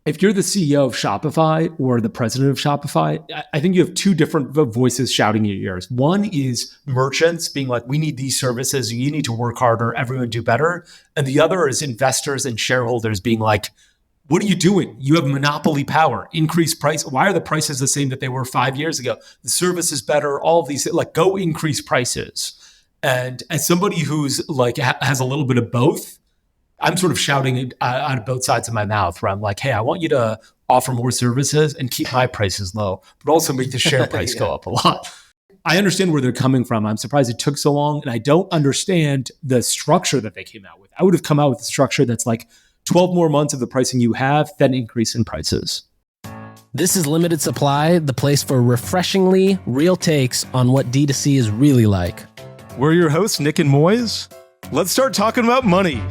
If you're the CEO of Shopify or the president of Shopify, I think you have two different voices shouting in your ears. One is merchants being like, we need these services. You need to work harder. Everyone do better. And the other is investors and shareholders being like, what are you doing? You have monopoly power. Increase price. Why are the prices the same that they were 5 years ago? The service is better. All of these, like, go increase prices. And as somebody who's like has a little bit of both, I'm sort of shouting out of both sides of my mouth where I'm like, hey, I want you to offer more services and keep my prices low, but also make the share price go up a lot. I understand where they're coming from. I'm surprised it took so long. And I don't understand the structure that they came out with. I would have come out with a structure that's like 12 more months of the pricing you have, then increase in prices. This is Limited Supply, the place for refreshingly real takes on what D2C is really like. We're your hosts, Nik and Moiz. Let's start talking about money.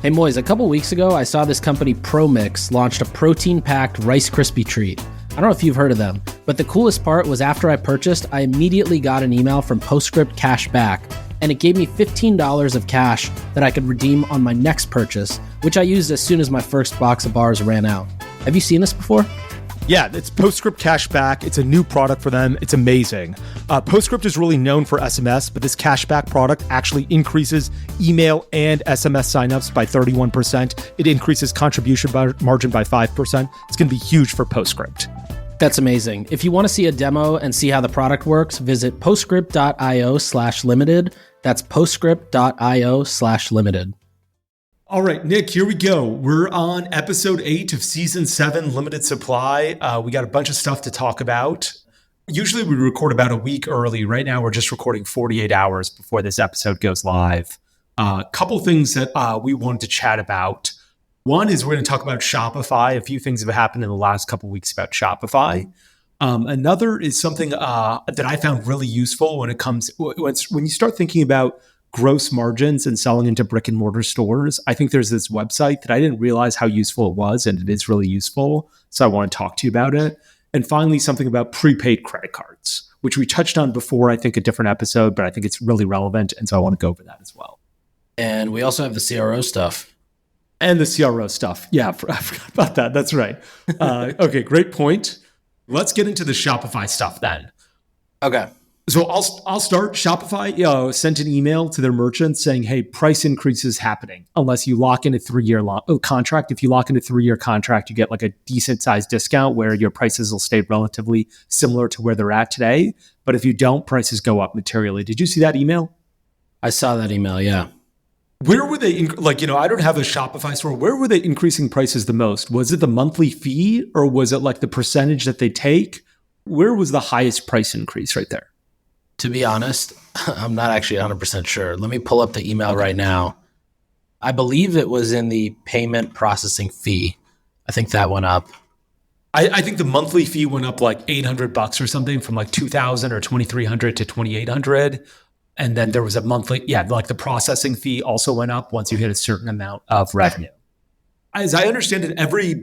Hey Moiz, a couple weeks ago, I saw this company ProMix launched a protein-packed Rice Krispie treat. I don't know if you've heard of them, but the coolest part was after I purchased, I immediately got an email from Postscript CashBack, and it gave me $15 of cash that I could redeem on my next purchase, which I used as soon as my first box of bars ran out. Have you seen this before? Yeah, it's Postscript CashBack. It's a new product for them. It's amazing. Postscript is really known for SMS, but this cashback product actually increases email and SMS signups by 31%. It increases contribution margin by 5%. It's going to be huge for Postscript. That's amazing. If you want to see a demo and see how the product works, visit postscript.io/limited. That's postscript.io/limited. All right, Nik, here we go. We're on episode 8 of season 7, Limited Supply. We got a bunch of stuff to talk about. Usually we record about a week early. Right now, we're just recording 48 hours before this episode goes live. A couple things that we wanted to chat about. One is we're going to talk about Shopify. A few things have happened in the last couple of weeks about Shopify. Another is something that I found really useful when you start thinking about gross margins and selling into brick and mortar stores. I think there's this website that I didn't realize how useful it was, and it is really useful. So I want to talk to you about it. And finally, something about prepaid credit cards, which we touched on before, I think a different episode, but I think it's really relevant. And so I want to go over that as well. And we also have the CRO stuff. And the CRO stuff. Yeah, I forgot about that. That's right. Okay, great point. Let's get into the Shopify stuff then. Okay. So I'll start. Shopify sent an email to their merchants saying, hey, price increase is happening unless you lock in a 3-year contract. If you lock in a 3-year contract, you get like a decent sized discount where your prices will stay relatively similar to where they're at today. But if you don't, prices go up materially. Did you see that email? I saw that email, yeah. Where were they, I don't have a Shopify store. Where were they increasing prices the most? Was it the monthly fee or was it like the percentage that they take? Where was the highest price increase right there? To be honest, I'm not actually 100% sure. Let me pull up the email right now. I believe it was in the payment processing fee. I think that went up. I think the monthly fee went up like $800 or something, from like $2,000 or $2,300 to $2,800. And then there was a monthly, like the processing fee also went up once you hit a certain amount of revenue. As I understand it, every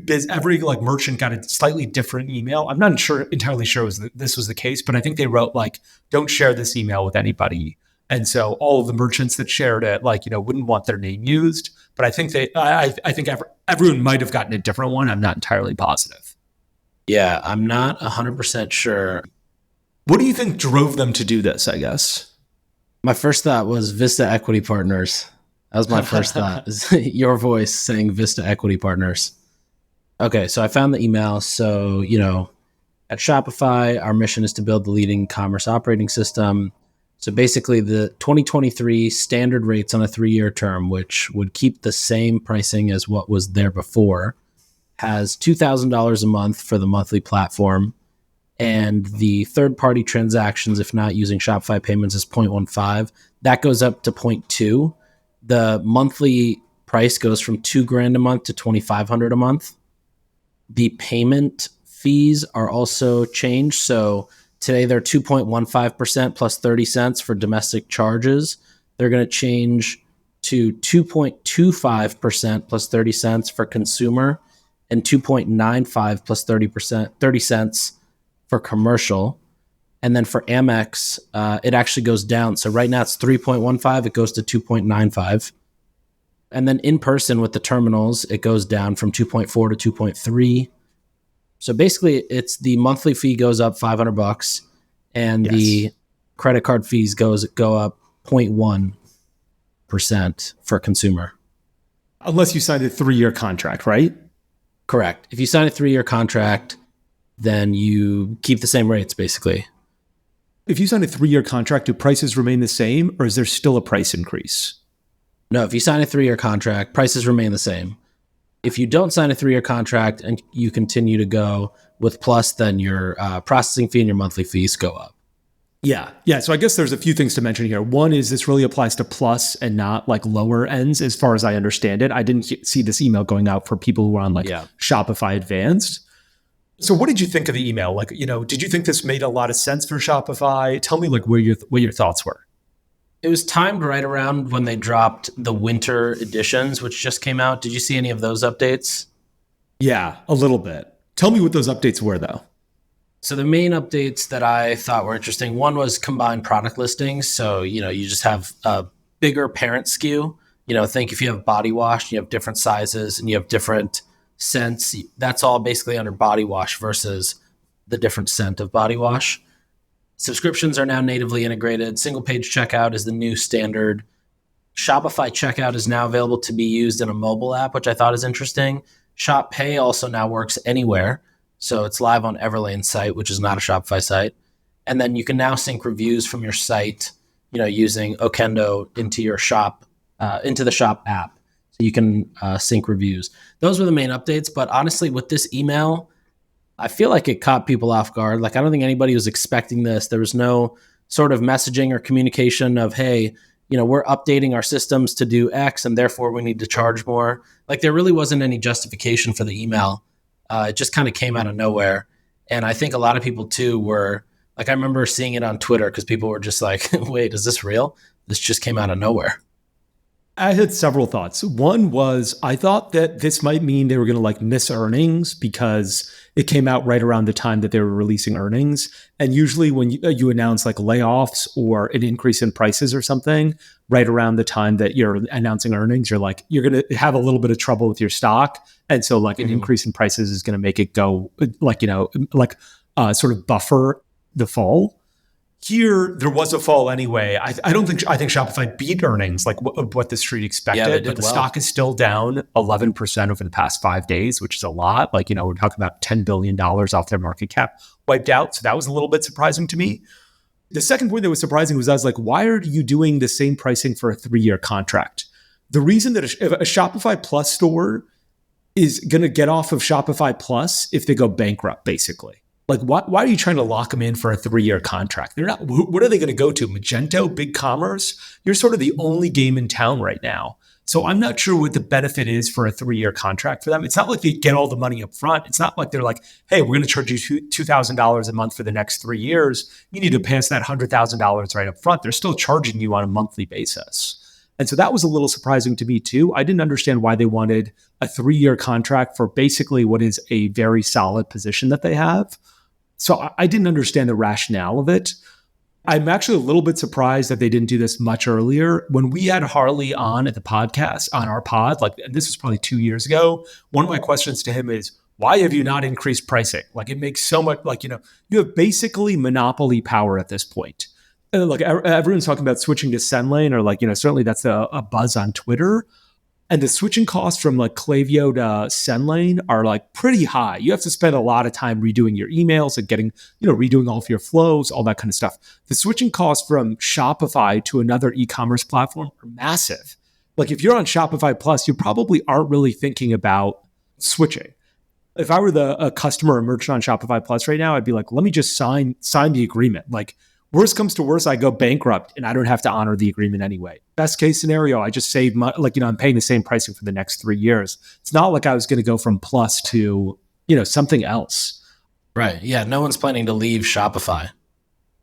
like merchant got a slightly different email. I'm not entirely sure this was the case, but I think they wrote like, don't share this email with anybody. And so all of the merchants that shared it, wouldn't want their name used. But I think everyone might have gotten a different one. I'm not entirely positive. Yeah, I'm not 100% sure. What do you think drove them to do this, I guess? My first thought was Vista Equity Partners. That was my first thought, is your voice saying Vista Equity Partners. Okay, so I found the email. So, at Shopify, our mission is to build the leading commerce operating system. So basically the 2023 standard rates on a 3-year term, which would keep the same pricing as what was there before, has $2,000 a month for the monthly platform. And the third-party transactions, if not using Shopify payments, is 0.15. That goes up to 0.2. The monthly price goes from $2,000 a month to $2,500 a month. The payment fees are also changed. So today they're 2.15% plus 30 cents for domestic charges. They're going to change to 2.25% plus 30 cents for consumer and 2.95 plus 30 cents for commercial. And then for Amex, it actually goes down. So right now it's 3.15. It goes to 2.95. And then in person with the terminals, it goes down from 2.4 to 2.3. So basically, it's the monthly fee goes up $500, and the credit card fees go up 0.1% for consumer. Unless you signed a 3-year contract, right? Correct. If you sign a 3-year contract, then you keep the same rates, basically. If you sign a 3-year contract, do prices remain the same, or is there still a price increase? No, if you sign a 3-year contract, prices remain the same. If you don't sign a 3-year contract and you continue to go with Plus, then your processing fee and your monthly fees go up. Yeah. So I guess there's a few things to mention here. One is this really applies to Plus and not like lower ends, as far as I understand it. I didn't see this email going out for people who are on Shopify Advanced. So what did you think of the email? Like, did you think this made a lot of sense for Shopify? Tell me like what your thoughts were. It was timed right around when they dropped the winter editions, which just came out. Did you see any of those updates? Yeah, a little bit. Tell me what those updates were, though. So the main updates that I thought were interesting, one was combined product listings. So, you just have a bigger parent SKU. Think if you have body wash, you have different sizes and you have different scents. That's all basically under body wash versus the different scent of body wash. Subscriptions are now natively integrated. Single page checkout is the new standard. Shopify checkout is now available to be used in a mobile app, which I thought is interesting. Shop Pay also now works anywhere. So it's live on Everlane's site, which is not a Shopify site. And then you can now sync reviews from your site, using Okendo into your shop, into the Shop app. So you can sync reviews. Those were the main updates. But honestly, with this email, I feel like it caught people off guard. Like, I don't think anybody was expecting this. There was no sort of messaging or communication of, hey, we're updating our systems to do X and therefore we need to charge more. Like, there really wasn't any justification for the email. It just kind of came out of nowhere. And I think a lot of people too were like, I remember seeing it on Twitter because people were just like, wait, is this real? This just came out of nowhere. I had several thoughts. One was I thought that this might mean they were going to like miss earnings because it came out right around the time that they were releasing earnings. And usually when you announce like layoffs or an increase in prices or something, right around the time that you're announcing earnings, you're going to have a little bit of trouble with your stock. And so like an increase in prices is going to make it go like, sort of buffer the fall. Here, there was a fall anyway. I think Shopify beat earnings like what the street expected, but the stock is still down 11% over the past 5 days, which is a lot. Like, we're talking about $10 billion off their market cap wiped out. So that was a little bit surprising to me. The second point that was surprising was I was like, why are you doing the same pricing for a 3-year contract? The reason that a Shopify Plus store is going to get off of Shopify Plus if they go bankrupt, basically. Like, why are you trying to lock them in for a 3-year contract? They're not. What are they going to go to? Magento, BigCommerce? You're sort of the only game in town right now. So I'm not sure what the benefit is for a 3-year contract for them. It's not like they get all the money up front. It's not like they're like, hey, we're going to charge you $2,000 a month for the next 3 years. You need to pay us that $100,000 right up front. They're still charging you on a monthly basis. And so that was a little surprising to me too. I didn't understand why they wanted a 3-year contract for basically what is a very solid position that they have. So I didn't understand the rationale of it. I'm actually a little bit surprised that they didn't do this much earlier. When we had Harley on at the podcast, on our pod, like this was probably 2 years ago, one of my questions to him is, why have you not increased pricing? Like, it makes so much, like, you have basically monopoly power at this point. Like, everyone's talking about switching to SendLane, or like, certainly that's a buzz on Twitter. And the switching costs from like Klaviyo to SendLane are like pretty high. You have to spend a lot of time redoing your emails and getting, redoing all of your flows, all that kind of stuff. The switching costs from Shopify to another e-commerce platform are massive. Like, if you're on Shopify Plus, you probably aren't really thinking about switching. If I were a customer or merchant on Shopify Plus right now, I'd be like, let me just sign the agreement. Like, worst comes to worst, I go bankrupt and I don't have to honor the agreement anyway. Best case scenario, I just save money. Like, I'm paying the same pricing for the next 3 years. It's not like I was going to go from Plus to, something else. Right. Yeah. No one's planning to leave Shopify.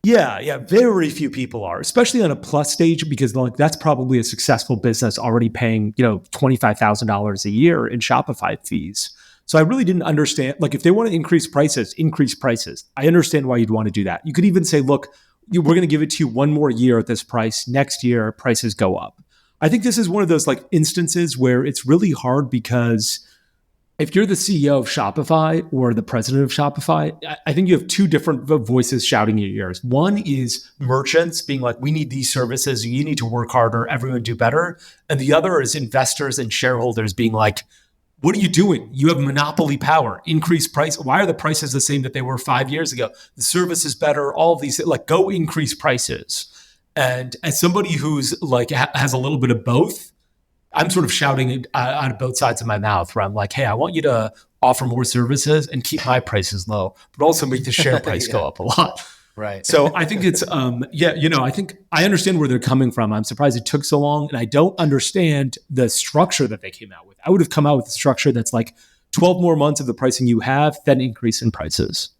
Yeah. Very few people are, especially on a Plus stage, because like that's probably a successful business already paying, $25,000 a year in Shopify fees. So I really didn't understand, like, if they want to increase prices. I understand why you'd want to do that. You could even say, look, we're going to give it to you one more year at this price. Next year, prices go up. I think this is one of those like instances where it's really hard because if you're the CEO of Shopify or the president of Shopify, I think you have two different voices shouting in your ears. One is merchants being like, we need these services. You need to work harder. Everyone do better. And the other is investors and shareholders being like, what are you doing? You have monopoly power, increase price. Why are the prices the same that they were 5 years ago? The service is better. All of these, like, go increase prices. And as somebody who's like has a little bit of both, I'm sort of shouting out of both sides of my mouth where I'm like, hey, I want you to offer more services and keep my prices low, but also make the share price go up a lot. Right. So I think it's, I think I understand where they're coming from. I'm surprised it took so long. And I don't understand the structure that they came out with. I would have come out with a structure that's like 12 more months of the pricing you have, then increase in prices.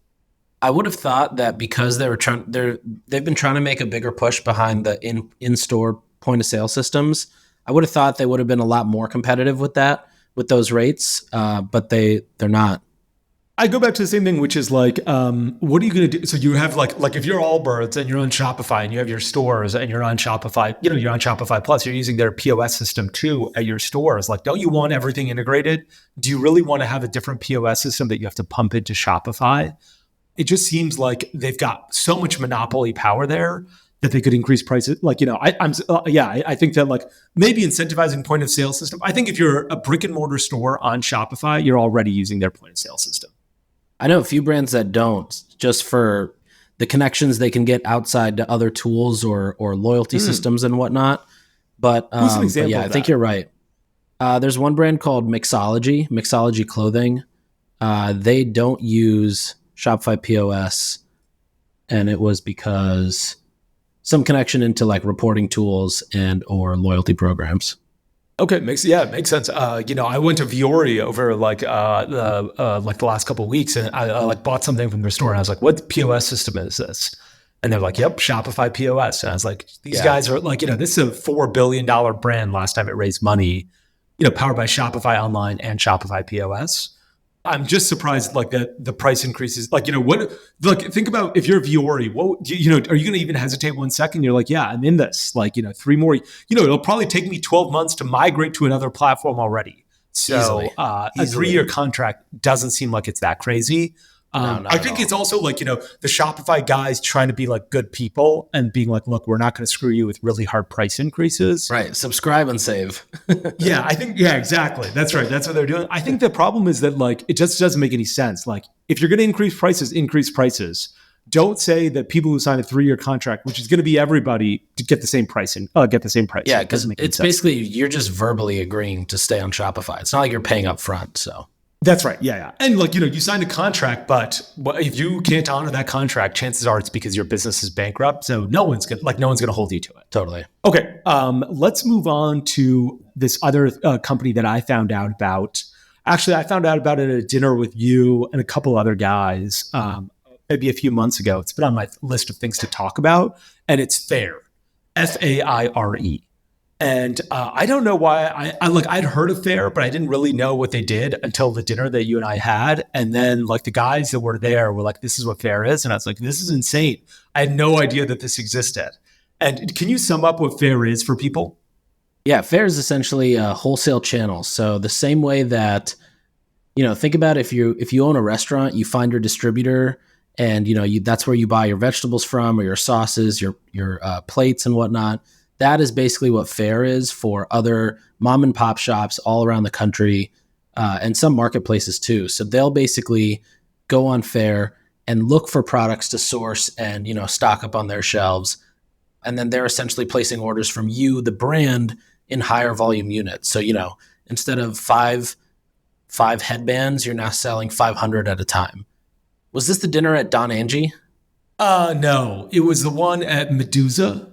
I would have thought that because they've been trying to make a bigger push behind the in-store point of sale systems, I would have thought they would have been a lot more competitive with those rates, but they're not. I go back to the same thing, which is like, what are you going to do? So you have like if you're Allbirds and you're on Shopify and you have your stores and you're on Shopify, you're on Shopify Plus, you're using their POS system too at your stores. Like, don't you want everything integrated? Do you really want to have a different POS system that you have to pump into Shopify? It just seems like they've got so much monopoly power there that they could increase prices. Like, I think that like maybe incentivizing point of sale system. I think if you're a brick and mortar store on Shopify, you're already using their point of sale system. I know a few brands that don't, just for the connections they can get outside to other tools or loyalty systems and whatnot. But, Who's an example I think you're right. There's one brand called Mixology Clothing. They don't use Shopify POS, and it was because some connection into like reporting tools and or loyalty programs. Okay, makes sense. I went to Viore over the last couple of weeks, and I like bought something from their store, and I was like, "What POS system is this?" And they're like, "Yep, Shopify POS." And I was like, "These guys are like, this is a $4 billion brand. Last time it raised money, powered by Shopify Online and Shopify POS." I'm just surprised, like the price increases. Like, what? Like, think about if you're Viore, what? Are you going to even hesitate 1 second? You're like, yeah, I'm in this. Like, 3 more. It'll probably take me 12 months to migrate to another platform already. So, a 3-year contract doesn't seem like it's that crazy. I think it's also like, the Shopify guys trying to be like good people and being like, look, we're not going to screw you with really hard price increases. Right. Subscribe and save. Yeah, exactly. That's right. That's what they're doing. I think the problem is that like, it just doesn't make any sense. Like if you're going to increase prices. Don't say that people who sign a 3-year contract, which is going to be everybody, to get the same price and get the same price. Yeah. Because it's basically, you're just verbally agreeing to stay on Shopify. It's not like you're paying up front. So. That's right. Yeah. And like, you signed a contract, but if you can't honor that contract, chances are it's because your business is bankrupt. So no one's going to hold you to it. Totally. Okay. Let's move on to this other company that I found out about. Actually, I found out about it at a dinner with you and a couple other guys, maybe a few months ago. It's been on my list of things to talk about, and it's Faire, F-A-I-R-E. And I don't know why I'd heard of Faire, but I didn't really know what they did until the dinner that you and I had. And then like the guys that were there were like, this is what Faire is. And I was like, this is insane. I had no idea that this existed. And can you sum up what Faire is for people? Yeah, Faire is essentially a wholesale channel. So the same way that, think about if you own a restaurant, you find your distributor and, that's where you buy your vegetables from or your sauces, your plates and whatnot. That is basically what Faire is for other mom and pop shops all around the country and some marketplaces too. So they'll basically go on Faire and look for products to source and, stock up on their shelves. And then they're essentially placing orders from you, the brand, in higher volume units. So, instead of five headbands, you're now selling 500 at a time. Was this the dinner at Don Angie? No, it was the one at Medusa.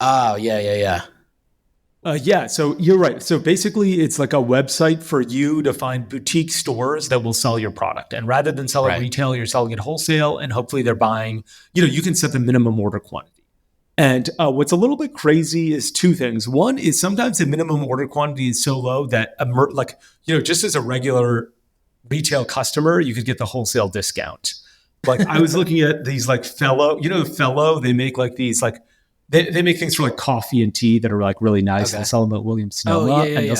Oh, yeah. So you're right. So basically, it's like a website for you to find boutique stores that will sell your product. And rather than sell it retail, you're selling it wholesale. And hopefully they're buying, you can set the minimum order quantity. And what's a little bit crazy is 2 things. One is sometimes the minimum order quantity is so low that, just as a regular retail customer, you could get the wholesale discount. Like I was looking at these like Fellow, Fellow, they make like these like they make things for like coffee and tea that are like really nice. Okay. They'll sell them at Williams Sonoma. Oh, yeah, and yeah.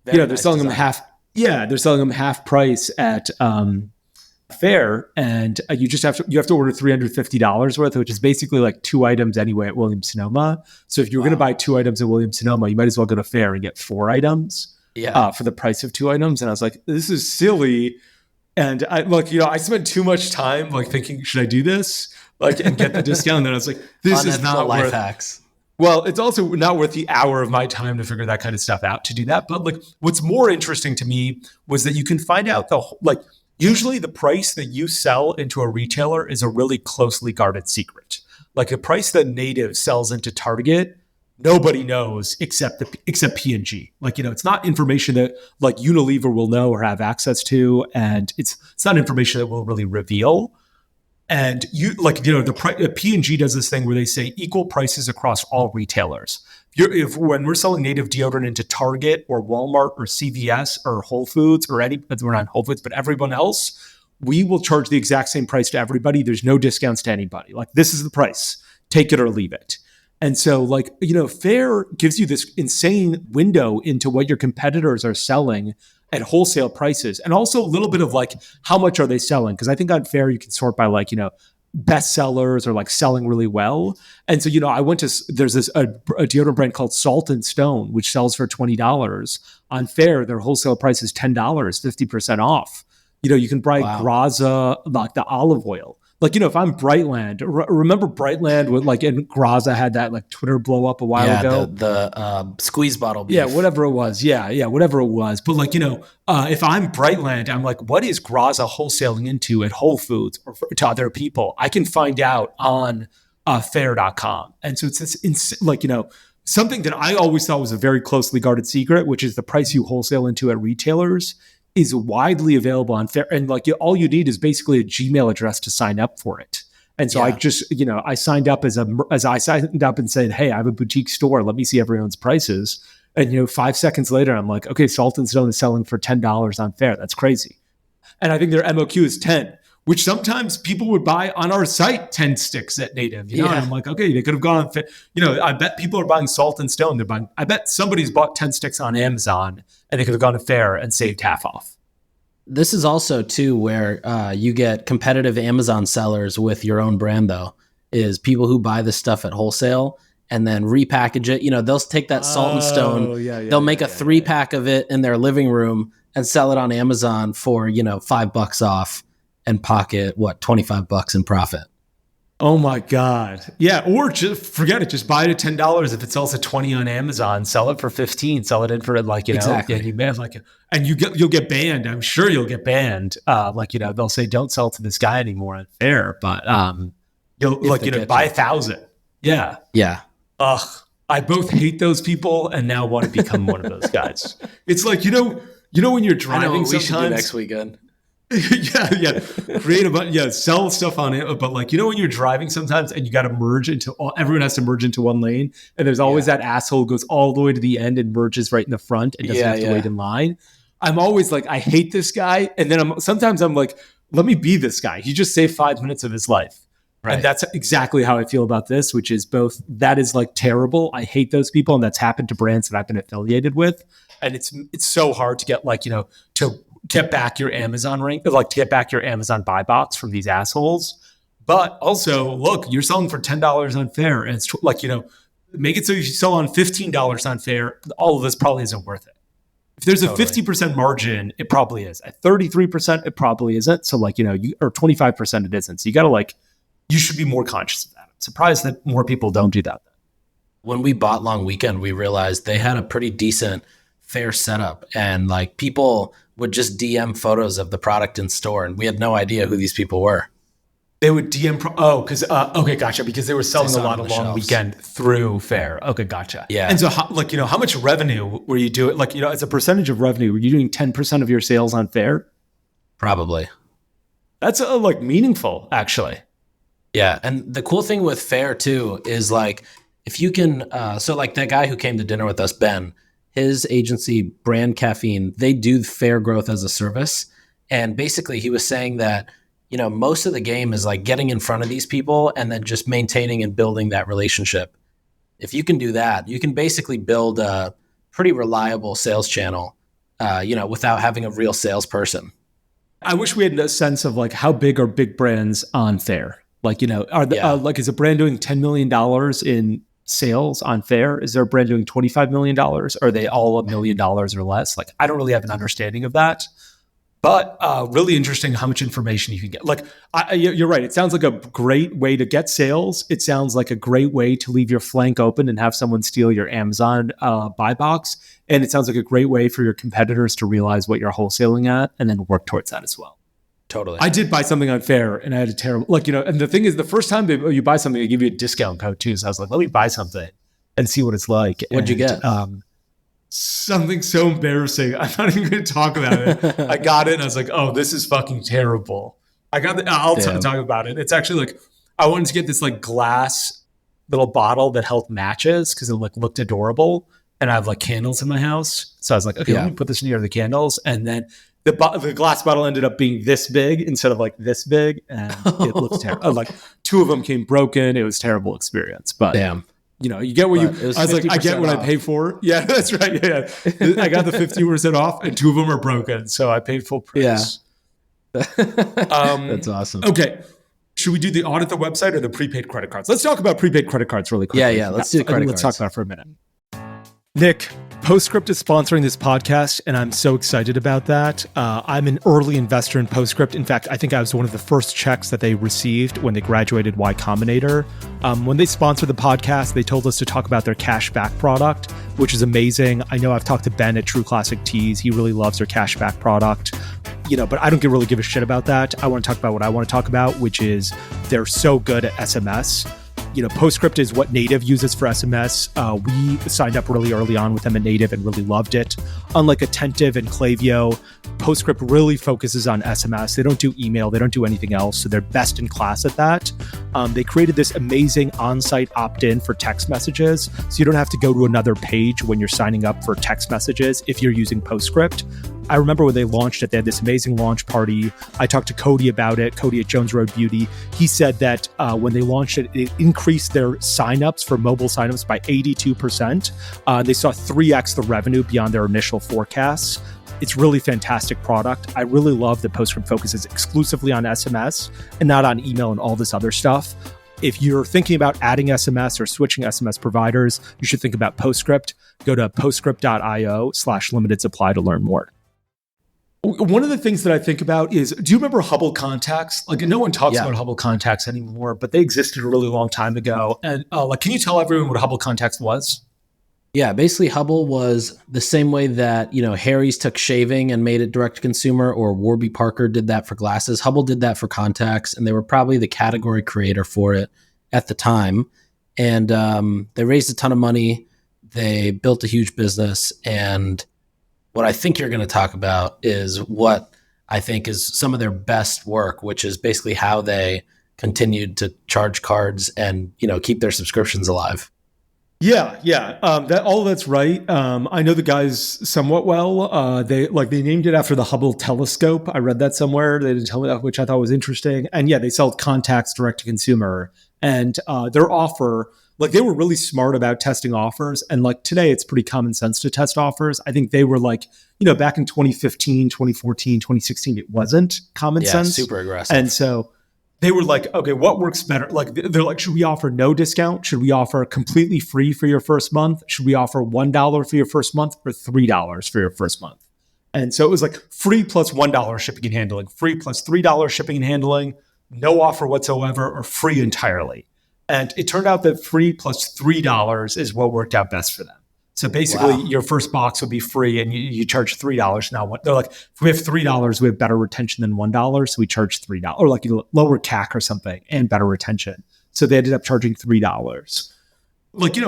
they're Very selling nice them design. they're selling them half price at Faire, and you have to order $350 worth, which is basically like 2 items anyway at Williams Sonoma. So if you're going to buy 2 items at Williams Sonoma, you might as well go to Faire and get 4 items for the price of 2 items. And I was like, this is silly. And I spent too much time like thinking, should I do this? Like, and get the discount. And then I was like, this is not life worth hacks. Well, it's also not worth the hour of my time to figure that kind of stuff out to do that. But like, what's more interesting to me was that you can find out usually the price that you sell into a retailer is a really closely guarded secret. Like the price that Native sells into Target, nobody knows except P&G. Like, it's not information that like Unilever will know or have access to, and it's not information that we'll really reveal. And the P&G does this thing where they say equal prices across all retailers. When we're selling Native deodorant into Target or Walmart or CVS or Whole Foods or we're not Whole Foods, but everyone else, we will charge the exact same price to everybody. There's no discounts to anybody. Like, this is the price. Take it or leave it. And so Faire gives you this insane window into what your competitors are selling at wholesale prices, and also a little bit of like, how much are they selling? Because I think on Faire you can sort by like, best sellers or like selling really well. And so, there's a deodorant brand called Salt and Stone, which sells for $20. On Faire, their wholesale price is $10, 50% off. You can buy Graza, like the olive oil. Like, if I'm Brightland, remember Brightland with and Graza had that like Twitter blow up a while ago. The squeeze bottle beef. Yeah, whatever it was. Yeah, whatever it was. But if I'm Brightland, I'm like, what is Graza wholesaling into at Whole Foods or to other people? I can find out on Faire.com. And so it's this, something that I always thought was a very closely guarded secret, which is the price you wholesale into at retailers is widely available on Faire. And all you need is basically a Gmail address to sign up for it. And so I just, I signed up as I signed up and said, hey, I have a boutique store. Let me see everyone's prices. And, 5 seconds later, I'm like, okay, Salt and Stone is selling for $10 on Faire. That's crazy. And I think their MOQ is 10, which sometimes people would buy on our site 10 sticks at Native. And I'm like, okay, they could have gone on, I bet people are buying Salt and Stone. I bet somebody's bought 10 sticks on Amazon and they could have gone to Faire and saved half off. This is also too where you get competitive Amazon sellers with your own brand, though, is people who buy this stuff at wholesale and then repackage it. They'll take that Salt and Stone. They'll make a 3-pack of it in their living room and sell it on Amazon for, $5 off and pocket $25 in profit. Oh my God. Yeah. Or just forget it. Just buy it at $10. If it sells at $20 on Amazon, sell it for $15, sell it in for exactly. And you'll get banned. I'm sure you'll get banned. They'll say, don't sell to this guy anymore on Faire, but you'll buy 1,000. Yeah. Yeah. Ugh. I both hate those people and now want to become one of those guys. It's like, when you're driving, I know what we sometimes should do next weekend. Sell stuff on it. But when you're driving sometimes and you got to everyone has to merge into one lane. And there's always that asshole who goes all the way to the end and merges right in the front and doesn't have to wait in line. I'm always like, I hate this guy. And then sometimes I'm like, let me be this guy. He just saved 5 minutes of his life. Right. And that's exactly how I feel about this, which is both that is terrible. I hate those people. And that's happened to brands that I've been affiliated with. And it's so hard to get to get back your Amazon to get back your Amazon buy box from these assholes. But also, look, you're selling for $10 on Faire, and it's make it so you sell on $15 on Faire. All of this probably isn't worth it. If there's a 50% margin, it probably is. At 33%, it probably isn't. So or 25% it isn't. So you got to you should be more conscious of that. I'm surprised that more people don't do that. When we bought Long Weekend, we realized they had a pretty decent Faire setup, and people would just DM photos of the product in store, and we had no idea who these people were. They would DM, okay, gotcha, because they were selling a lot of Long Weekend through Faire. Okay, gotcha. Yeah. And so, how much revenue were you doing? As a percentage of revenue, were you doing 10% of your sales on Faire? Probably. That's meaningful, actually. Yeah, and the cool thing with Faire too is if you can, that guy who came to dinner with us, Ben, his agency, Brand Caffeine, they do Faire growth as a service. And basically he was saying that, most of the game is getting in front of these people and then just maintaining and building that relationship. If you can do that, you can basically build a pretty reliable sales channel, without having a real salesperson. I wish we had a sense of like how big are big brands on Faire? Like, are the, like, is a brand doing $10 million in sales on Faire? Is there a brand doing $25 million? Are they all $1 million or less? Like, I don't really have an understanding of that. But really interesting how much information you can get. Like, you're right. It sounds like a great way to get sales. It sounds like a great way to leave your flank open and have someone steal your Amazon buy box. And it sounds like a great way for your competitors to realize what you're wholesaling at and then work towards that as well. Totally. I did buy something on Faire and I had a terrible, and the thing is, the first time you buy something, they give you a discount code too. So I was like, let me buy something and see what it's like. What'd you get? Something so embarrassing. I'm not even going to talk about it. I got it and I was like, oh, this is fucking terrible. I'll talk about it. It's actually like, I wanted to get this like glass little bottle that held matches because it looked adorable. And I have like candles in my house. So I was like, okay, let me put this near the candles. And then the glass bottle ended up being this big instead of like this big. And it looks terrible. Like 2 of them came broken. It was a terrible experience. But damn. You get what I was like, I get what I pay for. Yeah, that's right. Yeah. I got the 50% off and 2 of them are broken. So I paid full price. Yeah. That's awesome. Okay. Should we do the audit the website or the prepaid credit cards? Let's talk about prepaid credit cards really quickly. Yeah. Let's do the credit cards. Let's talk about it for a minute. Nick, Postscript is sponsoring this podcast, and I'm so excited about that. I'm an early investor in Postscript. In fact, I think I was one of the first checks that they received when they graduated Y Combinator. When they sponsored the podcast, they told us to talk about their cashback product, which is amazing. I know I've talked to Ben at True Classic Tees. He really loves their cashback product. But I don't really give a shit about that. I want to talk about what I want to talk about, which is they're so good at SMS. Postscript is what Native uses for SMS. We signed up really early on with them at Native and really loved it. Unlike Attentive and Klaviyo, Postscript really focuses on SMS. They don't do email. They don't do anything else. So they're best in class at that. They created this amazing on-site opt-in for text messages. So you don't have to go to another page when you're signing up for text messages if you're using Postscript. I remember when they launched it, they had this amazing launch party. I talked to Cody about it, Cody at Jones Road Beauty. He said that when they launched it, it increased their signups for mobile signups by 82%. They saw 3x the revenue beyond their initial forecasts. It's really fantastic product. I really love that Postscript focuses exclusively on SMS and not on email and all this other stuff. If you're thinking about adding SMS or switching SMS providers, you should think about Postscript. Go to postscript.io/limited supply to learn more. One of the things that I think about is, do you remember Hubble contacts? Like, no one talks about Hubble contacts anymore, but they existed a really long time ago. And can you tell everyone what Hubble contacts was? Yeah, basically Hubble was the same way that, Harry's took shaving and made it direct to consumer, or Warby Parker did that for glasses. Hubble did that for contacts, and they were probably the category creator for it at the time. And they raised a ton of money. They built a huge business, and what I think you're going to talk about is what I think is some of their best work, which is basically how they continued to charge cards and, keep their subscriptions alive. Yeah. That's right. I know the guys somewhat well. They named it after the Hubble telescope. I read that somewhere. They didn't tell me that, which I thought was interesting. And yeah, they sell contacts direct to consumer. And their offer, they were really smart about testing offers. And today, it's pretty common sense to test offers. I think they were back in 2015, 2014, 2016, it wasn't common sense. Super aggressive. And so they were like, okay, what works better? They're like, should we offer no discount? Should we offer completely free for your first month? Should we offer $1 for your first month or $3 for your first month? And so it was like free plus $1 shipping and handling, free plus $3 shipping and handling, no offer whatsoever, or free entirely. And it turned out that free plus $3 is what worked out best for them. So basically, your first box would be free, and you charge $3 now. They're like, if we have $3, we have better retention than $1, so we charge $3, or lower CAC or something, and better retention. So they ended up charging $3.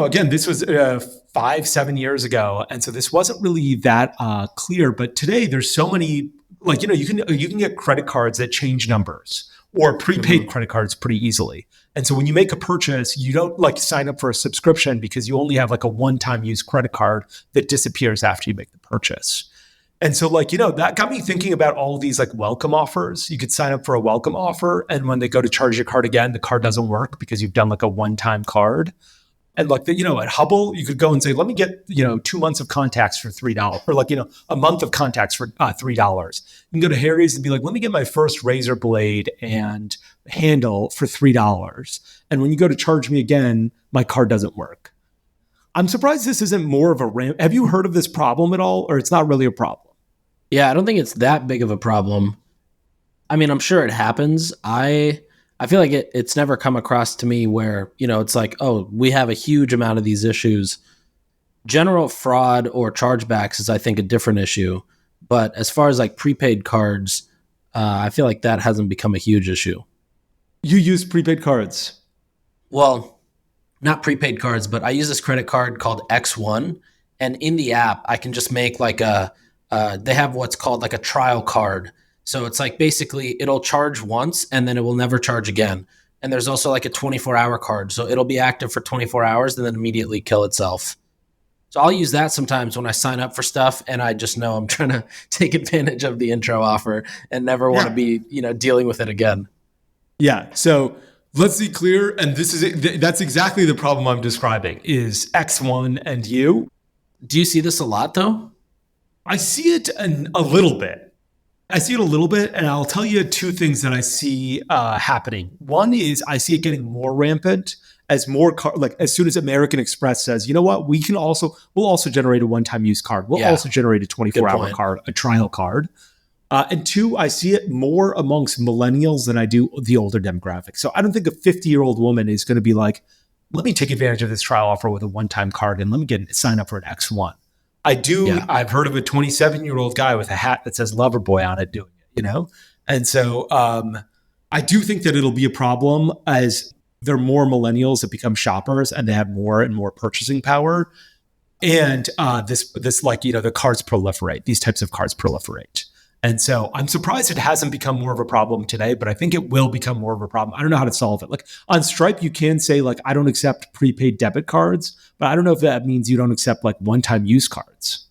Again, this was 5-7 years ago, and so this wasn't really that clear. But today, there's so many, you can get credit cards that change numbers, or prepaid credit cards pretty easily. And so when you make a purchase, you don't sign up for a subscription because you only have a one-time use credit card that disappears after you make the purchase. And so that got me thinking about all these welcome offers. You could sign up for a welcome offer, and when they go to charge your card again, the card doesn't work because you've done a one-time card. And like, at Hubble, you could go and say, let me get, 2 months of contacts for $3, or like, a month of contacts for $3. You can go to Harry's and be like, let me get my first razor blade and handle for $3. And when you go to charge me again, my card doesn't work. I'm surprised this isn't more of a ramp. Have you heard of this problem at all, or it's not really a problem? Yeah, I don't think it's that big of a problem. I mean, I'm sure it happens. I feel like it's never come across to me where, it's like, oh, we have a huge amount of these issues. General fraud or chargebacks is, I think, a different issue. But as far as like prepaid cards, I feel like that hasn't become a huge issue. You use prepaid cards? Well, not prepaid cards, but I use this credit card called X1. And in the app, I can just make like they have what's called like a trial card. So it's like basically it'll charge once and then it will never charge again. And there's also like a 24-hour card. So it'll be active for 24 hours and then immediately kill itself. So I'll use that sometimes when I sign up for stuff and I just know I'm trying to take advantage of the intro offer and never want to be, dealing with it again. Yeah. So let's be clear. And that's exactly the problem I'm describing is X1 and you. Do you see this a lot though? I see it a little bit. And I'll tell you 2 things that I see happening. One is I see it getting more rampant as more as soon as American Express says, you know what, we'll also generate a one-time use card. We'll also generate a 24-hour card, a trial card. And 2, I see it more amongst millennials than I do the older demographic. So I don't think a 50-year-old woman is going to be like, let me take advantage of this trial offer with a one-time card and let me sign up for an X1. I've heard of a 27-year-old guy with a hat that says Loverboy on it doing it, And so I do think that it'll be a problem as there are more millennials that become shoppers and they have more and more purchasing power. And the cards proliferate. These types of cards proliferate. And so I'm surprised it hasn't become more of a problem today, but I think it will become more of a problem. I don't know how to solve it. Like on Stripe, you can say like, I don't accept prepaid debit cards, but I don't know if that means you don't accept like one-time use cards.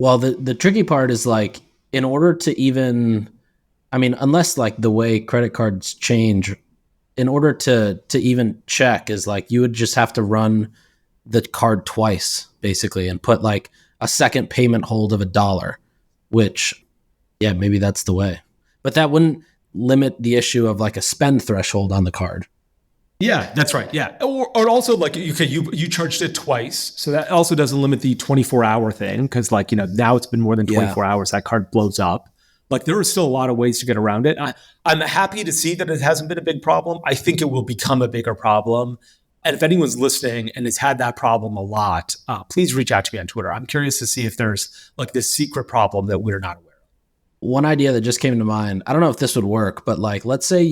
Well, the tricky part is like, in order to even, unless like the way credit cards change, in order to even check is like, you would just have to run the card twice basically and put like a second payment hold of $1, which yeah, maybe that's the way. But that wouldn't limit the issue of like a spend threshold on the card. Yeah, that's right. Yeah. Or also like, you charged it twice. So that also doesn't limit the 24-hour thing because like, now it's been more than 24 hours, that card blows up. Like there are still a lot of ways to get around it. I'm happy to see that it hasn't been a big problem. I think it will become a bigger problem. And if anyone's listening and has had that problem a lot, please reach out to me on Twitter. I'm curious to see if there's like this secret problem that we're not aware of. One idea that just came to mind, I don't know if this would work, but like, let's say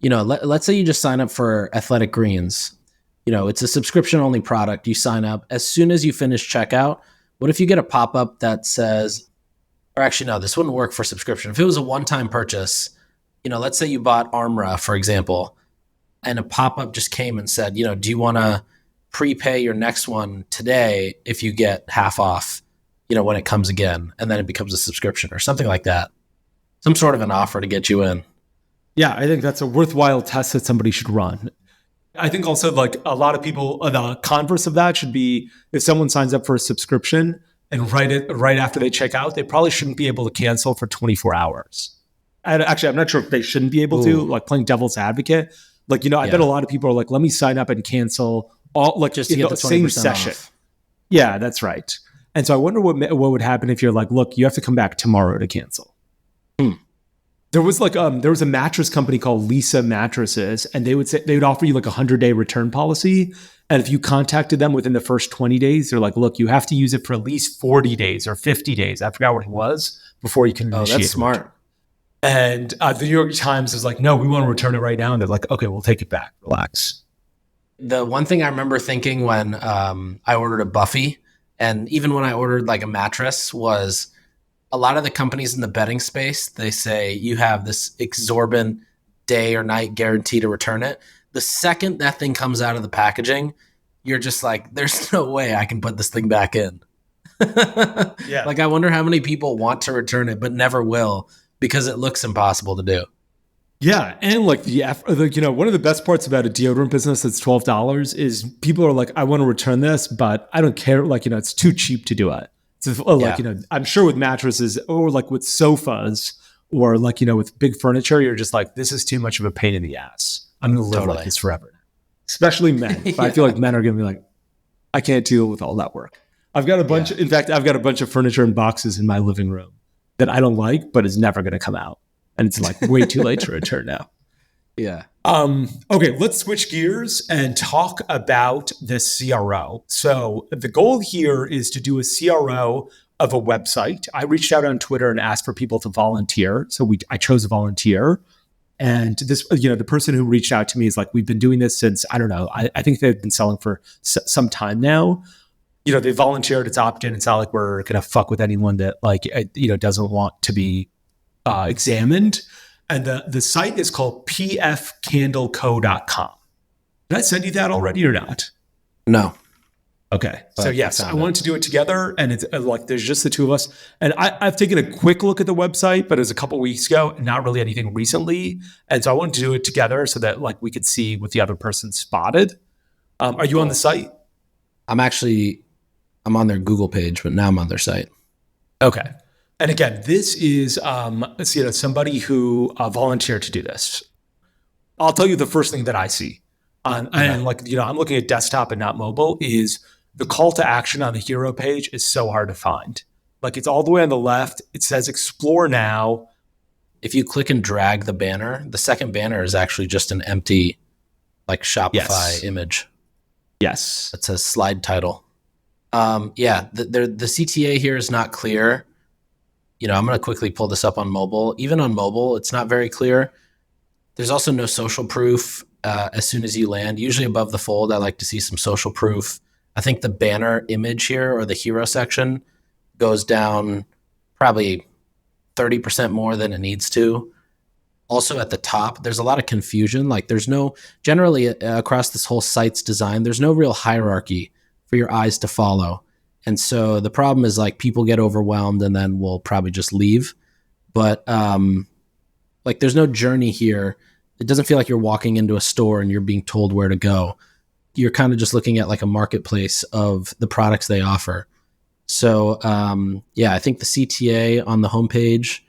let's say you just sign up for Athletic Greens. It's a subscription only product. You sign up as soon as you finish checkout. What if you get a pop-up that says, or actually, no, this wouldn't work for subscription. If it was a one-time purchase, let's say you bought Armra, for example, and a pop-up just came and said, do you want to prepay your next one today if you get half off, when it comes again, and then it becomes a subscription or something like that. Some sort of an offer to get you in. Yeah, I think that's a worthwhile test that somebody should run. I think also like a lot of people, the converse of that should be if someone signs up for a subscription and right after they check out, they probably shouldn't be able to cancel for 24 hours. And actually, I'm not sure if they shouldn't be able to, like playing devil's advocate. Like, I bet a lot of people are like, let me sign up and cancel all like just to get the same session. Off. Yeah, that's right. And so I wonder what would happen if you're like, look, you have to come back tomorrow to cancel. There was like there was a mattress company called Lisa Mattresses, and they would offer you like a 100-day return policy. And if you contacted them within the first 20 days, they're like, look, you have to use it for at least 40 days or 50 days. I forgot what it was before you can initiate. That's smart. And the New York Times is like, no, we want to return it right now. And they're like, okay, we'll take it back. Relax. The one thing I remember thinking when I ordered a Buffy, and even when I ordered like a mattress, was a lot of the companies in the bedding space, they say you have this exorbitant day or night guarantee to return it. The second that thing comes out of the packaging, you're just like, there's no way I can put this thing back in. Yeah. Like, I wonder how many people want to return it, but never will because it looks impossible to do. Yeah, and like one of the best parts about a deodorant business that's $12 is people are like, I want to return this, but I don't care. Like, it's too cheap to do it. So like, I'm sure with mattresses or like with sofas or like, with big furniture, you're just like, this is too much of a pain in the ass. I'm going to live like this forever. Especially men. But I feel like men are going to be like, I can't deal with all that work. I've got a bunch. In fact, I've got a bunch of furniture and boxes in my living room that I don't like, but is never going to come out. And it's like way too late to return now. Yeah. Okay, let's switch gears and talk about the CRO. So the goal here is to do a CRO of a website. I reached out on Twitter and asked for people to volunteer. So I chose a volunteer. And this, the person who reached out to me is like, we've been doing this since, I don't know, I think they've been selling for some time now. They volunteered, it's opt-in. It's not like we're going to fuck with anyone that doesn't want to be examined. And the site is called pfcandleco.com. Did I send you that already or not? No. Okay. So yes, I wanted to do it together, and it's like there's just the two of us. And I've taken a quick look at the website, but it was a couple of weeks ago, not really anything recently. And so I wanted to do it together so that like we could see what the other person spotted. Are you on the site? I'm on their Google page, but now I'm on their site. Okay. And again, this is somebody who volunteered to do this. I'll tell you the first thing that I see. And I'm looking at desktop and not mobile, is the call to action on the hero page is so hard to find. Like it's all the way on the left. It says explore now. If you click and drag the banner, the second banner is actually just an empty like Shopify image. Yes. That says slide title. The CTA here is not clear. I'm going to quickly pull this up on mobile. Even on mobile, it's not very clear. There's also no social proof as soon as you land. Usually above the fold, I like to see some social proof. I think the banner image here or the hero section goes down probably 30% more than it needs to. Also at the top, there's a lot of confusion. Like generally across this whole site's design, there's no real hierarchy for your eyes to follow. And so the problem is like people get overwhelmed and then will probably just leave. But there's no journey here. It doesn't feel like you're walking into a store and you're being told where to go. You're kind of just looking at like a marketplace of the products they offer. So I think the CTA on the homepage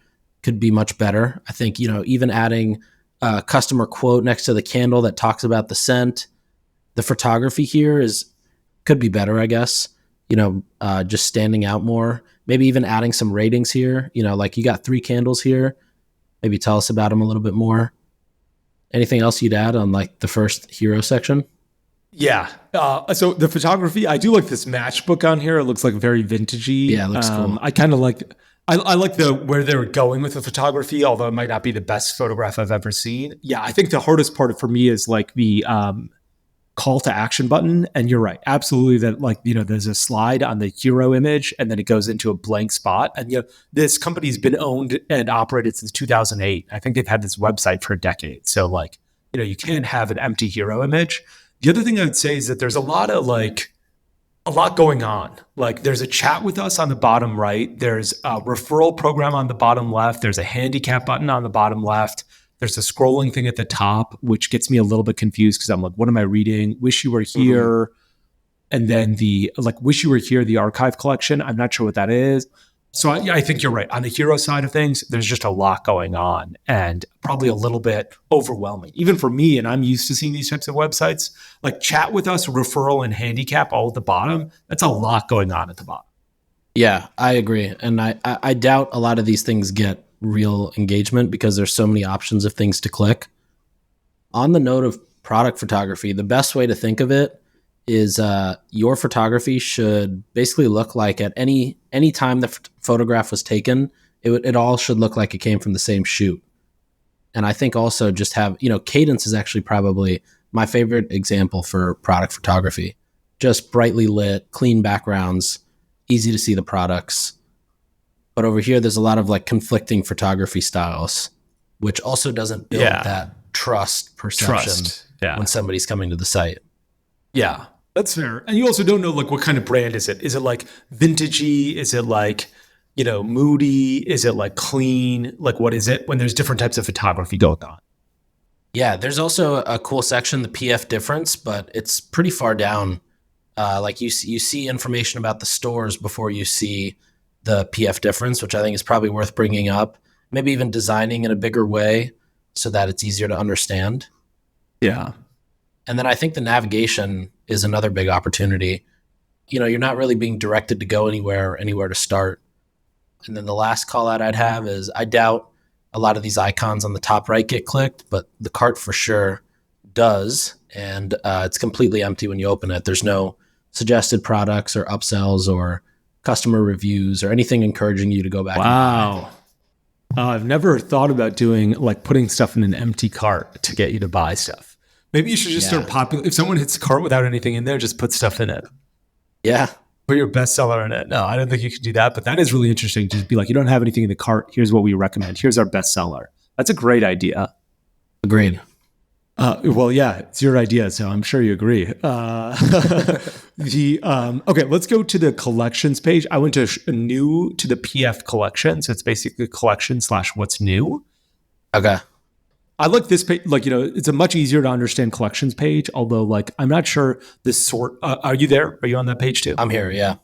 could be much better. I think, even adding a customer quote next to the candle that talks about the scent. The photography here could be better, I guess. Just standing out more, maybe even adding some ratings here, like you got 3 candles here, maybe tell us about them a little bit more. Anything else you'd add on like the first hero section? Yeah. So the photography, I do like this matchbook on here. It looks like very vintagey. Yeah, it looks cool. I kind of like, I like where they were going with the photography, although it might not be the best photograph I've ever seen. Yeah. I think the hardest part for me is like the, call to action button. And you're right. Absolutely. That there's a slide on the hero image and then it goes into a blank spot. And, this company's been owned and operated since 2008. I think they've had this website for a decade. So you can't have an empty hero image. The other thing I would say is that there's a lot going on. Like there's a chat with us on the bottom right. There's a referral program on the bottom left. There's a handicap button on the bottom left. There's a scrolling thing at the top, which gets me a little bit confused because I'm like, what am I reading? Wish you were here. And then the Wish You Were Here, the archive collection. I'm not sure what that is. So I think you're right. On the hero side of things, there's just a lot going on and probably a little bit overwhelming, even for me. And I'm used to seeing these types of websites. Like chat with us, referral, and handicap all at the bottom. That's a lot going on at the bottom. Yeah, I agree. And I doubt a lot of these things get real engagement because there's so many options of things to click. On the note of product photography, the best way to think of it is your photography should basically look like at any time the photograph was taken, it all should look like it came from the same shoot. And I think also just have, cadence is actually probably my favorite example for product photography. Just brightly lit, clean backgrounds, easy to see the products. But over here, there's a lot of like conflicting photography styles, which also doesn't build that trust perception when somebody's coming to the site. Yeah, that's fair. And you also don't know like what kind of brand is it? Is it like vintagey? Is it like, moody? Is it like clean? Like what is it when there's different types of photography going on? Yeah, there's also a cool section, the PF difference, but it's pretty far down. Like you see information about the stores before you see the PF difference, which I think is probably worth bringing up. Maybe even designing in a bigger way so that it's easier to understand. Yeah. And then I think the navigation is another big opportunity. You're not really being directed to go anywhere to start. And then the last call out I'd have is I doubt a lot of these icons on the top right get clicked, but the cart for sure does. And it's completely empty when you open it. There's no suggested products or upsells or customer reviews or anything encouraging you to go back. Wow. I've never thought about doing like putting stuff in an empty cart to get you to buy stuff. Maybe you should just start if someone hits a cart without anything in there, just put stuff in it. Yeah. Put your bestseller in it. No, I don't think you could do that, but that is really interesting. Just be like, you don't have anything in the cart. Here's what we recommend. Here's our bestseller. That's a great idea. Agreed. Well, yeah, it's your idea, so I'm sure you agree. Okay, let's go to the collections page. I went to new to the PF collection, so it's basically collection / what's new. Okay. I like this page. Like, it's a much easier to understand collections page. Although, like, I'm not sure the sort. Are you there? Are you on that page too? I'm here. Yeah.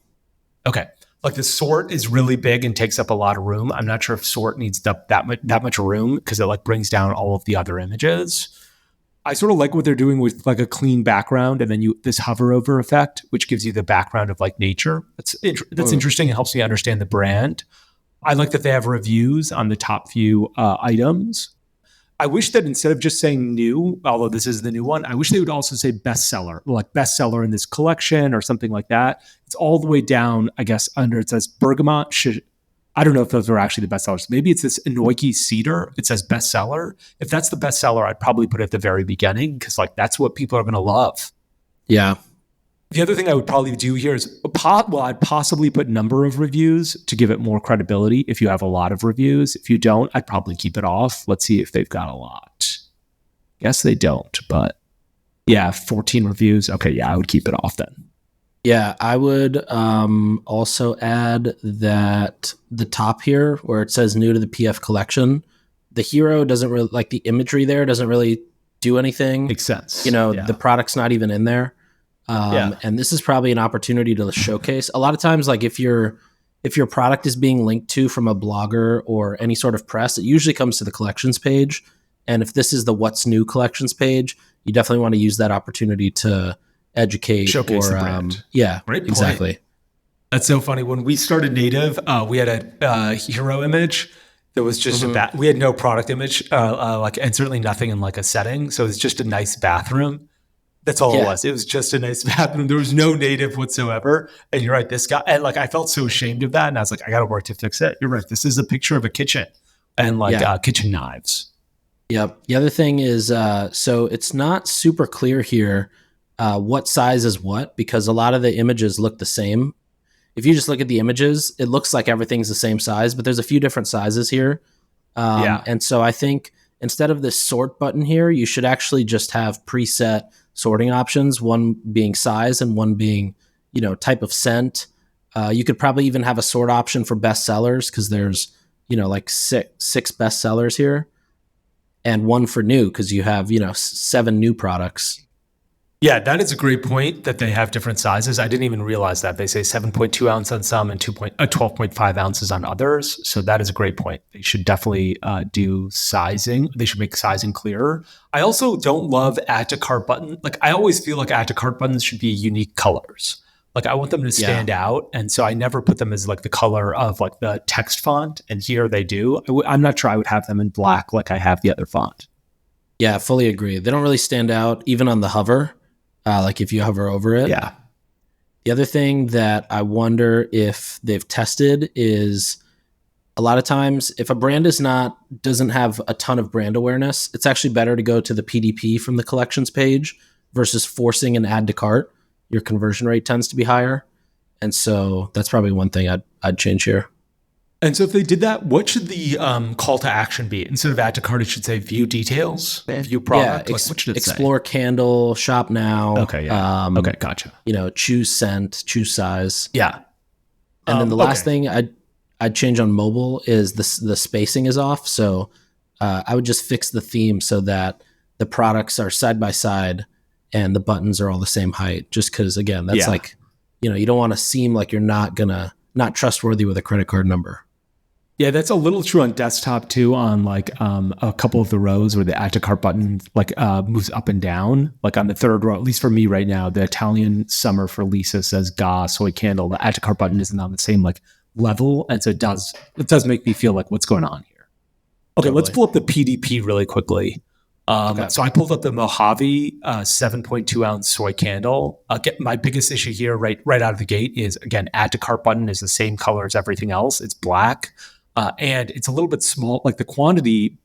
Okay. Like the sort is really big and takes up a lot of room. I'm not sure if sort needs that much room because it like brings down all of the other images. I sort of like what they're doing with like a clean background and then this hover over effect, which gives you the background of like nature. That's interesting. It helps me understand the brand. I like that they have reviews on the top few items. I wish that instead of just saying new, although this is the new one, I wish they would also say bestseller, like bestseller in this collection or something like that. It's all the way down, I guess, under it says bergamot. I don't know if those are actually the bestsellers. Maybe it's this Inoki cedar. It says bestseller. If that's the bestseller, I'd probably put it at the very beginning because like that's what people are going to love. Yeah. The other thing I would probably do here is, I'd possibly put number of reviews to give it more credibility if you have a lot of reviews. If you don't, I'd probably keep it off. Let's see if they've got a lot. Guess they don't, but yeah, 14 reviews. Okay, yeah, I would keep it off then. Yeah, I would also add that the top here where it says new to the PF collection, the hero doesn't really, like the imagery there doesn't really do anything. Makes sense. The product's not even in there. And this is probably an opportunity to showcase. A lot of times, like if your product is being linked to from a blogger or any sort of press, it usually comes to the collections page. And if this is the what's new collections page, you definitely want to use that opportunity to educate, showcase the brand. Yeah, great point. Exactly. That's so funny. When we started Native, we had a hero image that was just we had no product image, and certainly nothing in like a setting. So it's just a nice bathroom. That's all it was. It was just a nice bathroom. There was no native whatsoever. And you're right, this guy, and like I felt so ashamed of that. And I was like, I got to work to fix it. You're right. This is a picture of a kitchen and kitchen knives. Yep. The other thing is, so it's not super clear here what size is what, because a lot of the images look the same. If you just look at the images, it looks like everything's the same size, but there's a few different sizes here. And so I think instead of this sort button here, you should actually just have preset sorting options, one being size and one being, type of scent. You could probably even have a sort option for bestsellers because there's, like six bestsellers here and one for new because you have, 7 new products. Yeah, that is a great point that they have different sizes. I didn't even realize that. They say 7.2 ounce on some and 12.5 ounces on others. So that is a great point. They should definitely do sizing. They should make sizing clearer. I also don't love add to cart button. Like I always feel like add to cart buttons should be unique colors. Like I want them to stand out. And so I never put them as like the color of like the text font. And here they do. I'm not sure I would have them in black like I have the other font. Yeah, fully agree. They don't really stand out even on the hover. Like if you hover over it. Yeah. The other thing that I wonder if they've tested is a lot of times if a brand doesn't have a ton of brand awareness, it's actually better to go to the PDP from the collections page versus forcing an add to cart. Your conversion rate tends to be higher. And so that's probably one thing I'd change here. And so if they did that, what should the call to action be? Instead of add to cart, it should say view details, view product. Yeah, what should it explore say? Candle, shop now. Okay, yeah. Okay, gotcha. Choose scent, choose size. Yeah. And then the last thing I'd change on mobile is the spacing is off. So I would just fix the theme so that the products are side by side and the buttons are all the same height, just because, again, that's like, you don't want to seem like you're not trustworthy with a credit card number. Yeah, that's a little true on desktop too, on like a couple of the rows where the add to cart button like moves up and down. Like on the third row, at least for me right now, the Italian summer for Lisa says Ga soy candle. The add to cart button isn't on the same like level. And so it does make me feel like what's going on here. Okay, totally. Let's pull up the PDP really quickly. So I pulled up the Mojave 7.2 ounce soy candle. My biggest issue here right out of the gate is, again, add to cart button is the same color as everything else. It's black. And it's a little bit small, like the quantity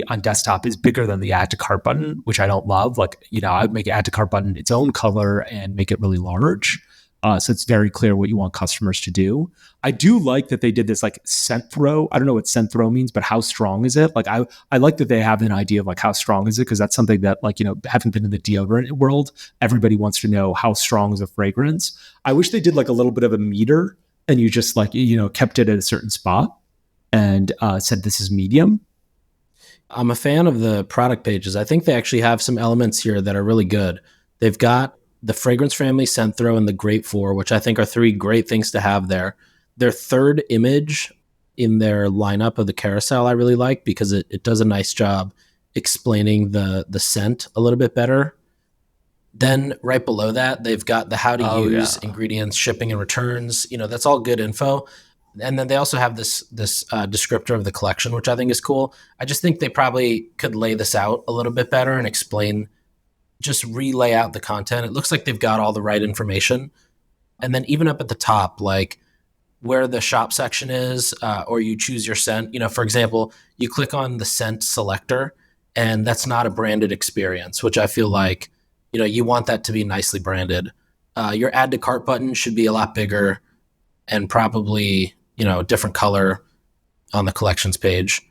on desktop is bigger than the add to cart button, which I don't love. Like, I'd make add to cart button its own color and make it really large. So it's very clear what you want customers to do. I do like that they did this like scent throw. I don't know what scent throw means, but how strong is it? Like I like that they have an idea of like how strong is it? Because that's something that like, having been in the deodorant world, everybody wants to know how strong is a fragrance. I wish they did like a little bit of a meter and you just like, kept it at a certain spot and said this is medium. I'm a fan of the product pages. I think they actually have some elements here that are really good. They've got the Fragrance Family Scent Throw and the Great 4, which I think are 3 great things to have there. Their third image in their lineup of the carousel I really like because it does a nice job explaining the scent a little bit better. Then right below that, they've got the how to use, ingredients, shipping and returns. That's all good info. And then they also have this descriptor of the collection, which I think is cool. I just think they probably could lay this out a little bit better and explain, just relay out the content. It looks like they've got all the right information. And then even up at the top, like where the shop section is, or you choose your scent, for example, you click on the scent selector and that's not a branded experience, which I feel like, you want that to be nicely branded. Your add to cart button should be a lot bigger and probably, a different color on the collections page.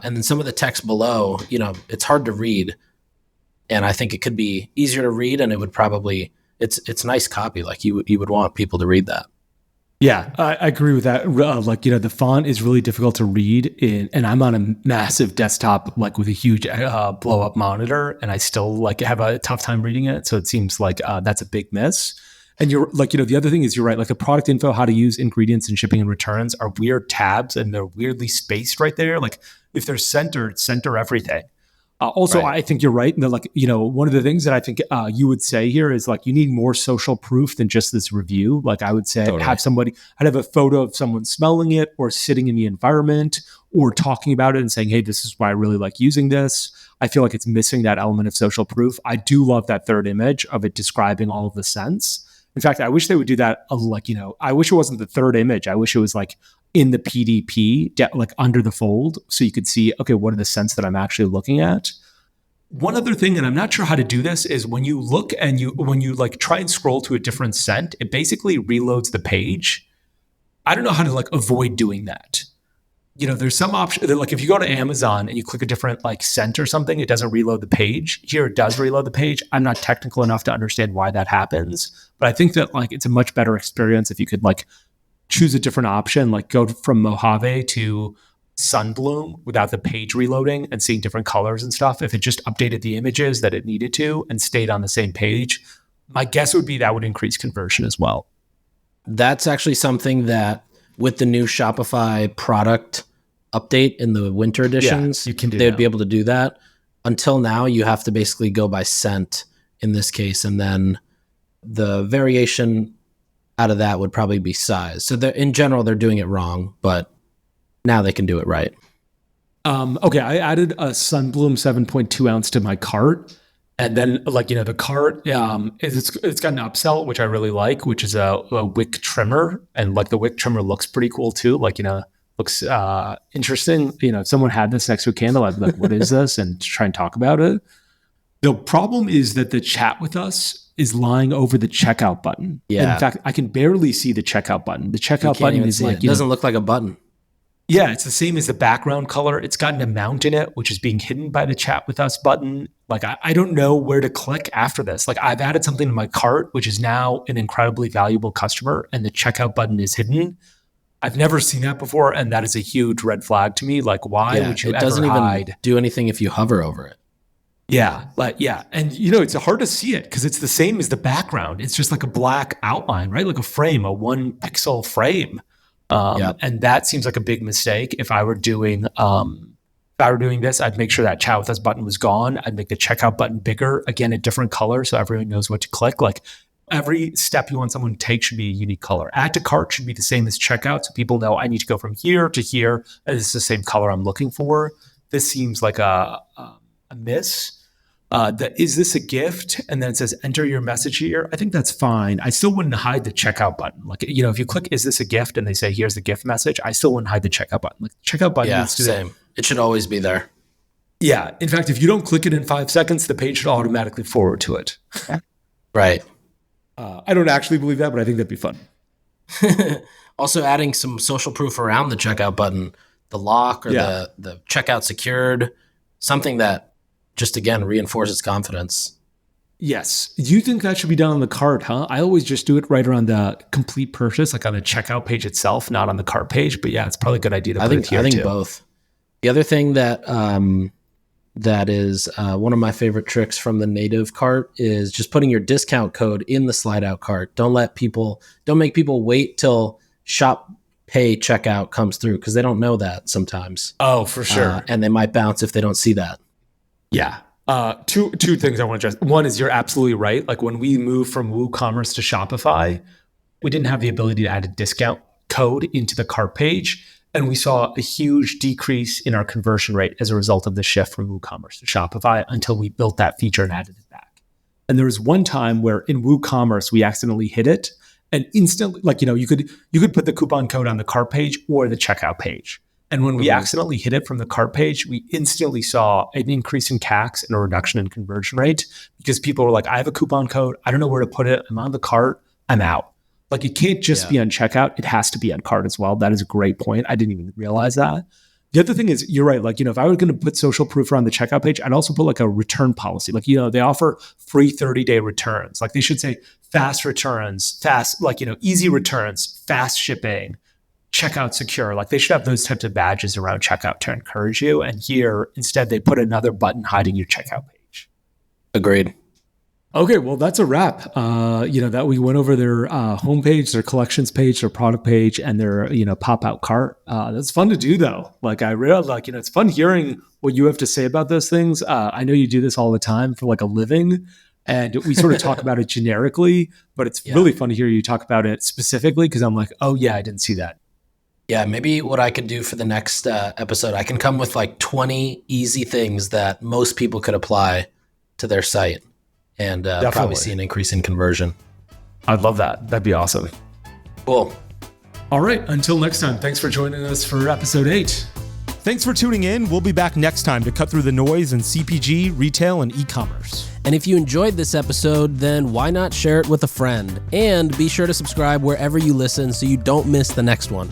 And then some of the text below, it's hard to read. And I think it could be easier to read and it would probably, it's nice copy. Like you would want people to read that. Yeah, I agree with that. The font is really difficult to read and I'm on a massive desktop, like with a huge blow up monitor, and I still like have a tough time reading it. So it seems like that's a big miss. And you're like, the other thing is you're right. Like the product info, how to use ingredients and shipping and returns are weird tabs and they're weirdly spaced right there. Like if they're centered, center everything. Also, right. I think you're right. And one of the things that I think you would say here is like, you need more social proof than just this review. Like I would say, totally. I'd have a photo of someone smelling it or sitting in the environment or talking about it and saying, hey, this is why I really like using this. I feel like it's missing that element of social proof. I do love that third image of it describing all of the scents. In fact, I wish they would do that. I wish it wasn't the third image. I wish it was like in the PDP, like under the fold, so you could see, okay, what are the scents that I'm actually looking at? One other thing, and I'm not sure how to do this, is when you look and when you like try and scroll to a different scent, it basically reloads the page. I don't know how to like avoid doing that. There's some option that like if you go to Amazon and you click a different like scent or something, it doesn't reload the page. Here it does reload the page. I'm not technical enough to understand why that happens, but I think that like it's a much better experience if you could like choose a different option, like go from Mojave to Sunbloom without the page reloading and seeing different colors and stuff. If it just updated the images that it needed to and stayed on the same page, my guess would be that would increase conversion as well. That's actually something that with the new Shopify product update in the winter editions, you can do they'd be able to do that. Until now, you have to basically go by scent in this case, and then the variation out of that would probably be size. So in general, they're doing it wrong, but now they can do it right. Okay, I added a Sunbloom 7.2 ounce to my cart. And then the cart, it's got an upsell, which I really like, which is a wick trimmer. And like the wick trimmer looks pretty cool too. Looks interesting. If someone had this next to a candle, I'd be like, what is this? And try and talk about it. The problem is that the chat with us is lying over the checkout button. Yeah. And in fact, I can barely see the checkout button. The checkout button is like, it doesn't look like a button. Yeah, it's the same as the background color. It's got an amount in it, which is being hidden by the chat with us button. Like, I don't know where to click after this. Like, I've added something to my cart, which is now an incredibly valuable customer, and the checkout button is hidden. I've never seen that before, and that is a huge red flag to me. Like, why would you it ever doesn't hide? even do anything if you hover over it. Yeah, and it's hard to see it because it's the same as the background. It's just like a black outline, right? Like a frame, a 1 pixel frame. And that seems like a big mistake. If I were doing this, I'd make sure that chat with us button was gone. I'd make the checkout button bigger, again, a different color so everyone knows what to click. Like every step you want someone to take should be a unique color. Add to cart should be the same as checkout, so people know I need to go from here to here, and it's the same color I'm looking for. This seems like a miss. Is this a gift? And then it says, enter your message here. I think that's fine. I still wouldn't hide the checkout button. Like, if you click, is this a gift? And they say, here's the gift message. I still wouldn't hide the checkout button. Like checkout button needs to same. It should always be there. Yeah. In fact, if you don't click it in 5 seconds, the page should automatically forward to it. Right. I don't actually believe that, but I think that'd be fun. Also adding some social proof around the checkout button, the lock or the checkout secured, something that just, again, reinforces confidence. Yes. You think that should be done on the cart, huh? I always just do it right around the complete purchase, like on the checkout page itself, not on the cart page. But yeah, it's probably a good idea to put it here too. I think both. The other thing that is one of my favorite tricks from the native cart is just putting your discount code in the slide out cart. Don't make people wait till shop pay checkout comes through because they don't know that sometimes. Oh, for sure. And they might bounce if they don't see that. Yeah. Two things I want to address. One is you're absolutely right. Like when we moved from WooCommerce to Shopify, we didn't have the ability to add a discount code into the cart page. And we saw a huge decrease in our conversion rate as a result of the shift from WooCommerce to Shopify until we built that feature and added it back. And there was one time where in WooCommerce, we accidentally hit it and instantly, you could put the coupon code on the cart page or the checkout page. And when we accidentally hit it from the cart page, we instantly saw an increase in CACs and a reduction in conversion rate because people were like, I have a coupon code. I don't know where to put it. I'm on the cart. I'm out. Like it can't just be on checkout. It has to be on cart as well. That is a great point. I didn't even realize that. The other thing is, you're right. Like, if I were going to put social proof around the checkout page, I'd also put like a return policy. Like, they offer free 30-day returns. Like they should say fast returns, easy returns, fast shipping, checkout secure. Like they should have those types of badges around checkout to encourage you. And here, instead, they put another button hiding your checkout page. Agreed. Okay, well, that's a wrap. That we went over their homepage, their collections page, their product page, and their, pop-out cart. That's fun to do, though. Like, I realized, it's fun hearing what you have to say about those things. I know you do this all the time for, like, a living, and we sort of talk about it generically, but it's really fun to hear you talk about it specifically, because I'm like, oh, yeah, I didn't see that. Yeah, maybe what I could do for the next episode, I can come with, 20 easy things that most people could apply to their site. And probably see an increase in conversion. I'd love that. That'd be awesome. Cool. All right. Until next time, thanks for joining us for episode 8. Thanks for tuning in. We'll be back next time to cut through the noise in CPG, retail, and e-commerce. And if you enjoyed this episode, then why not share it with a friend? And be sure to subscribe wherever you listen so you don't miss the next one.